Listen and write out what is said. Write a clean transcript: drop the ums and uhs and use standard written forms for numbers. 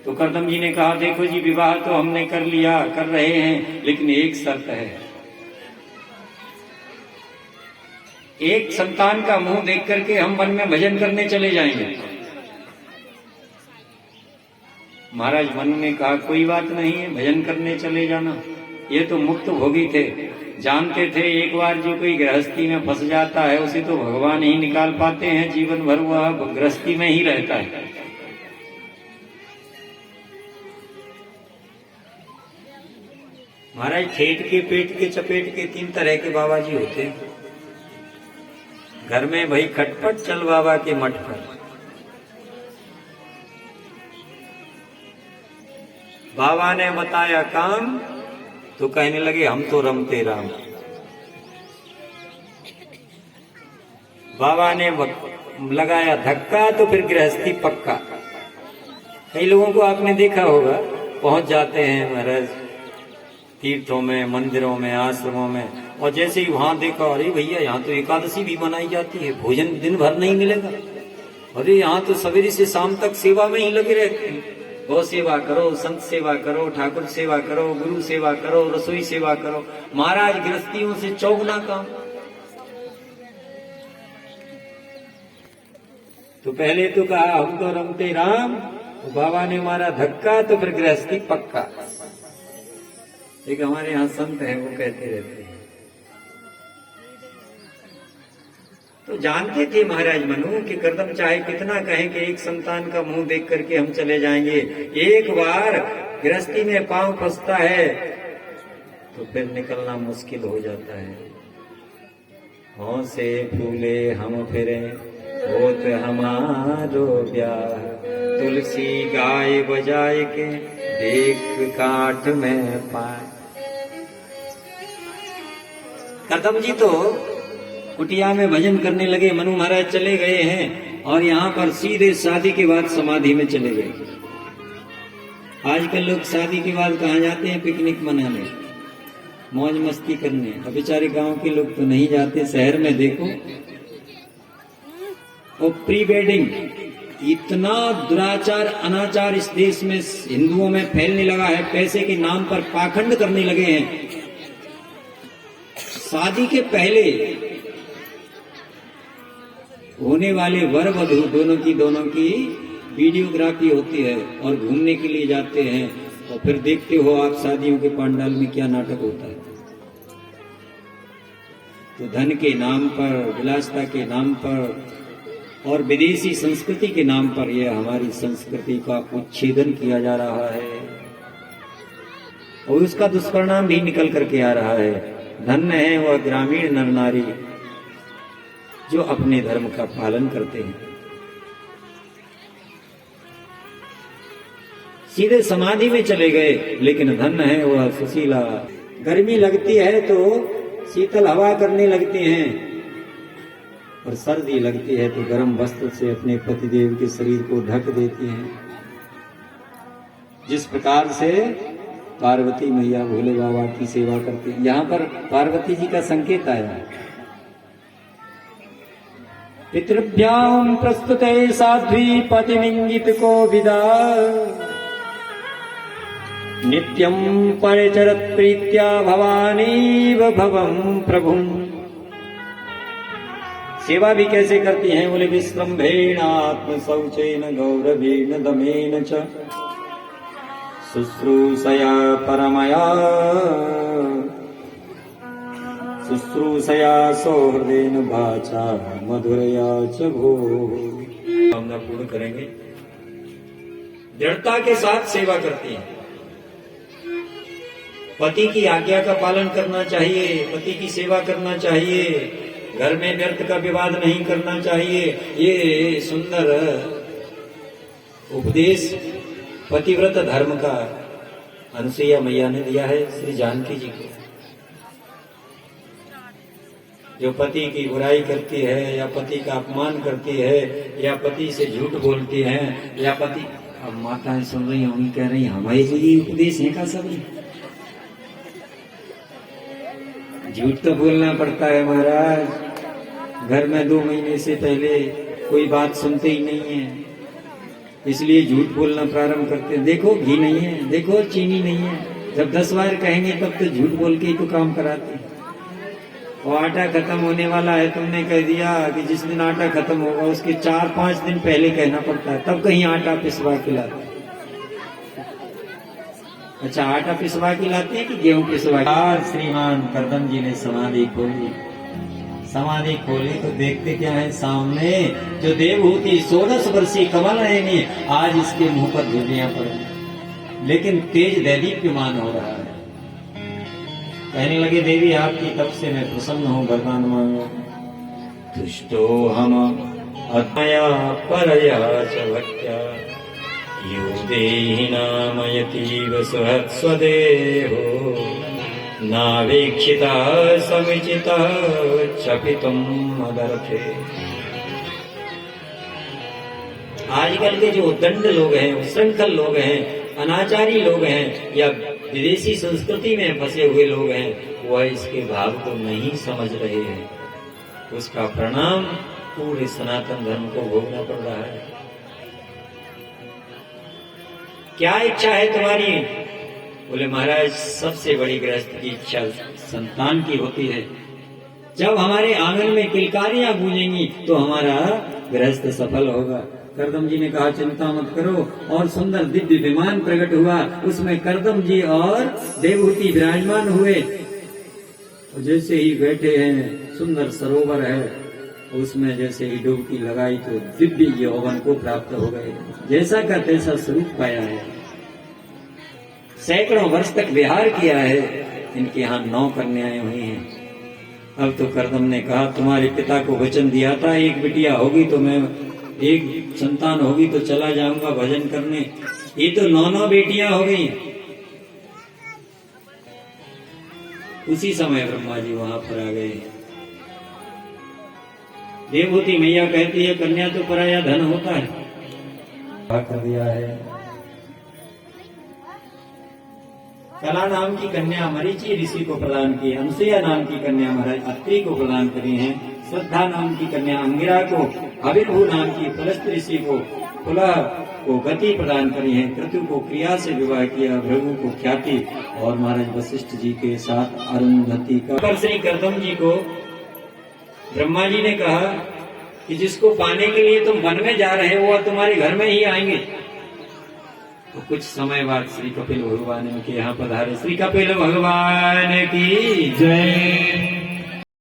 तो करदम जी ने कहा, देखो जी विवाह तो हमने कर लिया, कर रहे हैं, लेकिन एक शर्त है, एक संतान का मुंह देख करके हम वन में भजन करने चले जाएंगे। महाराज मनु ने कहा, कोई बात नहीं है, भजन करने चले जाना। ये तो मुक्त भोगी थे, जानते थे एक बार जो कोई गृहस्थी में फंस जाता है उसे तो भगवान ही निकाल पाते हैं, जीवन भर वह गृहस्थी में ही रहता है। महाराज खेत के पेट के चपेट के 3 तरह के बाबा जी होते हैं। घर में भाई खटपट, चल बाबा के मठ पर। बाबा ने बताया काम तो कहने लगे हम तो रमते राम। बाबा ने लगाया धक्का तो फिर गृहस्थी पक्का। कई लोगों को आपने देखा होगा, पहुंच जाते हैं महाराज तीर्थों में, मंदिरों में, आश्रमों में, और जैसे ही वहां देखा, अरे भैया यहाँ तो एकादशी भी मनाई जाती है, भोजन दिन भर नहीं मिलेगा, अरे यहाँ तो सवेरे से शाम तक सेवा में ही लगे रहते हैं। गौ सेवा करो, संत सेवा करो, ठाकुर सेवा करो, गुरु सेवा करो, रसोई सेवा करो। महाराज गृहस्थियों से चौगुना काम। तो पहले तो कहा हम तो रमते राम, तो बाबा ने मारा धक्का तो फिर गृहस्थी पक्का। एक हमारे यहाँ संत है, वो कहते रहते हैं, तो जानते थे महाराज मनु कि करदम चाहे कितना कहें कि एक संतान का मुंह देख करके हम चले जाएंगे, एक बार गृहस्थी में पांव फंसता है तो फिर निकलना मुश्किल हो जाता है। हौसे फूले हम फिरे होत हमारो ब्याह, तुलसी गाय बजाए के देख काठ में पाए। करदम जी तो कुटिया में भजन करने लगे, मनु महाराज चले गए हैं, और यहाँ पर सीधे शादी के बाद समाधि में चले गए। आजकल लोग शादी के बाद कहाँ जाते हैं? पिकनिक मनाने, मौज मस्ती करने। अब बेचारे गांव के लोग तो नहीं जाते, शहर में देखो और प्री वेडिंग, इतना दुराचार अनाचार इस देश में हिंदुओं में फैलने लगा है, पैसे के नाम पर पाखंड करने लगे हैं। शादी के पहले होने वाले वर वधू दोनों की वीडियोग्राफी होती है और घूमने के लिए जाते हैं, और फिर देखते हो आप शादियों के पंडाल में क्या नाटक होता है। तो धन के नाम पर, विलासता के नाम पर और विदेशी संस्कृति के नाम पर यह हमारी संस्कृति का उच्छेदन किया जा रहा है, और उसका दुष्परिणाम भी निकल करके आ रहा है। धन्य है वह ग्रामीण नर नारी जो अपने धर्म का पालन करते हैं। सीधे समाधि में चले गए, लेकिन धन्य है वह सुशीला। गर्मी लगती है तो शीतल हवा करने लगते हैं, और सर्दी लगती है तो गर्म वस्त्र से अपने पतिदेव के शरीर को ढक देती हैं। जिस प्रकार से पार्वती मैया भोले बाबा की सेवा करती है। यहाँ पर पार्वती जी का संकेत आया। पितृभ्याम प्रस्तुते साध्वी पतिमिंगित को विदा, नित्यं परिचरत प्रीत्या भवानीव भवं प्रभुं। सेवा भी कैसे करती हैं? बोले विश्रम्भेण आत्म शौचेन गौरवेण दमेन च शुश्रूषया परमया शुश्रूषया सौहृदेन वाचा मधुरया च भो। कामना पूर्ण करेंगे। दृढ़ता के साथ सेवा करती हैं। पति की आज्ञा का पालन करना चाहिए, पति की सेवा करना चाहिए, घर में व्यर्थ का विवाद नहीं करना चाहिए। ये सुंदर उपदेश पतिव्रत धर्म का अनुसुईया मैया ने दिया है श्री जानकी जी को। जो पति की बुराई करती है, या पति का अपमान करती है, या पति से झूठ बोलती है, या पति, अब माताएं सुन रही होंगी, कह रही हमारे लिए उपदेश है का सब? झूठ तो बोलना पड़ता है महाराज। घर में 2 महीने से पहले कोई बात सुनते ही नहीं है, इसलिए झूठ बोलना प्रारंभ करते हैं। देखो घी नहीं है, देखो चीनी नहीं है। जब 10 बार कहेंगे तब तो झूठ बोल के ही तो काम कराते हैं। और आटा खत्म होने वाला है, तुमने कह दिया कि जिस दिन आटा खत्म होगा उसके 4-5 दिन पहले कहना पड़ता है, तब कहीं आटा पिसवा के लाते हैं। अच्छा, आटा पिसवा के लाते हैं कि गेहूं पिसवा के? आज श्रीमान करदम जी ने समाधि खोली। समाधि खोली तो देखते क्या है सामने, जो देवहूति 16 वर्षीय कमल नयनी आज इसके मुंह पर धुलियां पड़ी, लेकिन तेज दैदीप्यमान हो रहा है। कहने लगे, देवी आपकी तब से मैं प्रसन्न हूँ, वरदान मांगो। तुष्टो हम अतया परया च भक्त्या यो देहि नामयतीव स्वदेहो नावेक्षिता समिचिता चपितुम मदर्थे। आजकल के जो दंड लोग हैं, उच्छृंखल लोग हैं, अनाचारी लोग हैं, या विदेशी संस्कृति में फंसे हुए लोग हैं, वह इसके भाव को नहीं समझ रहे हैं। उसका परिणाम पूरे सनातन धर्म को भोगना पड़ रहा है। क्या इच्छा है तुम्हारी? बोले महाराज, सबसे बड़ी गृहस्थ की इच्छा संतान की होती है। जब हमारे आंगन में किलकारियां गूंजेंगी तो हमारा गृहस्थ सफल होगा। करदम जी ने कहा, चिंता मत करो। और सुंदर दिव्य विमान प्रकट हुआ, उसमें करदम जी और देवहूति विराजमान हुए। जैसे ही बैठे हैं, सुंदर सरोवर है, उसमें जैसे ही डुबकी लगाई तो दिव्य यौवन को प्राप्त हो गए। जैसा का तैसा स्वरूप पाया है। सैकड़ों वर्ष तक विहार किया है। इनके यहाँ 9 कन्याएं हुई हैं। अब तो करदम ने कहा, तुम्हारे पिता को वचन दिया था, एक बिटिया होगी तो मैं, एक संतान होगी तो चला जाऊंगा भजन करने। ये तो 9 बेटियां हो गई। उसी समय ब्रह्मा जी वहां पर आ गए। देवहूति मैया कहती है, कन्या तो पराया धन होता है। कर दिया है। कला नाम की कन्या मरीचि ऋषि को प्रदान की, अनुसुईया नाम की कन्या महाराज अत्रि को प्रदान करी है, श्रद्धा नाम की कन्या अंगिरा को, अभिर्भू नाम की पुलस्त ऋषि को, पुलह को गति प्रदान करी है, क्रतु को क्रिया से विवाह किया, भृगु को ख्याति, और महाराज वशिष्ठ जी के साथ अरुंधति का। पर श्री करदम जी को ब्रह्मा जी ने कहा कि जिसको पाने के लिए तुम वन में जा रहे हो वह तुम्हारे घर में ही आएंगे। तो कुछ समय बाद श्री कपिल भगवान के यहाँ पधारे। श्री कपिल भगवान की जय।